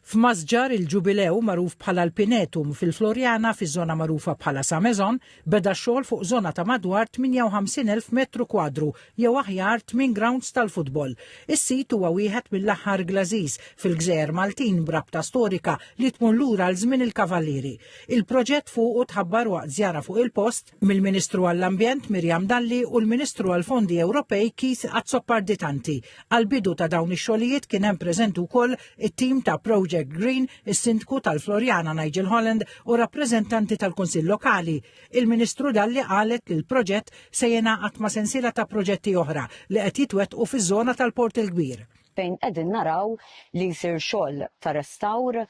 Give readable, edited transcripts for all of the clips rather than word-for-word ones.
F'Masġar il-Ġubilew magħruf bħala l-Pinetum fil-Florjana fiż-żona magħrufa bħala Samezon beda xogħol fuq żona ta' madwar 58,000 metru kwadru jew aħjar 8 grounds tal-futbol. Is-sit huwa wieħed mill-aħħar Glażiż fil-Gżejjer Maltin brabta storika li tmur lura l żmien il-Kavallieri. Il-proġett fuq tħabbar waqt żjara fuq il-post mill-Ministru għall-Ambjent Mirjam Dalli u l-Ministru għall-Fondi Ewropej Keith Azzoparditanti. Għal-bidu ta' dawn ix-xogħlijiet kien hemm preżenti wkoll it-tim ta' Project Green, is-Sindku tal-Florjana Nigel Holland u rappreżentanti tal-Kunsill Lokali. Il-Ministru Dalli qalet li l-proġett se jingħaqad ma' sensiela ta' proġetti oħra li qed jitwettqu fiż-żona tal-Port il-Kbir. Fejn qegħdin naraw li jsir xogħol ta' restawr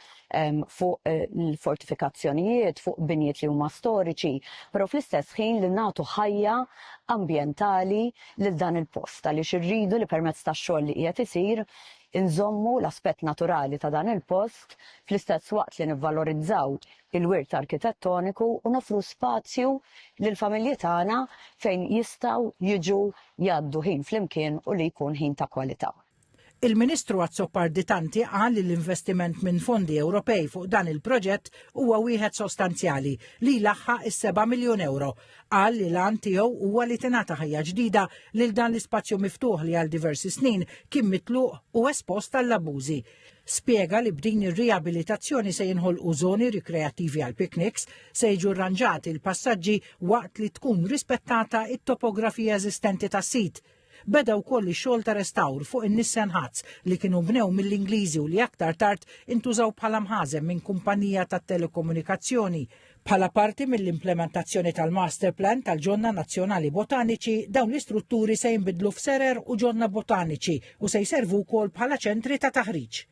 fuq il-fortifikazzjonijiet, fuq binjiet li huma storiċi, però fl-istess ħin li nagħtu ħajja ambjentali lil dan il-post għaliex irridu li permezz tax-xogħol li qiegħed isir inżommu l-aspett naturali ta' dan il-post fl-istess waqt li nivvalorizzaw il-wirt arkitettoniku u nofru spazju lill-familji tagħna fejn jistgħu jiġu jgħaddu ħin flimkien u li jkun ħin ta' kwalità. Il-Ministru Azzoparditanti qal li l-investiment minn fondi Ewropej fuq dan il-proġett huwa wieħed sostanzjali li laħħaq is-7 miljun euro. Qal li l-għan tiegħu huwa li tingħata ħajja ġdida lil dan l-ispazju miftuħ li għal diversi snin kien mitluq u espost għall-abużi. Spjega li b'din ir-riabilitazzjoni se jinħolqu żoni rikreattivi għal picnics, se jiġu rranġati l-passaġġi waqt li tkun rispettata it-topografija eżistenti tas-sit. Beda wkoll ix-xogħol ta' restawr fuq in-Nissan Hats li kienu bnew mill-Ingliżi u li aktar tard intużaw bħala mħażem minn kumpanija tat-telekomunikazzjoni. Bħala parti mill-implementazzjoni tal-Master Plan tal-Ġonna Nazzjonali Botaniċi, dawn l-istrutturi se jinbidlu f'serer u ġonna botaniċi u se jservu wkoll bħala ċentri ta' taħriġ.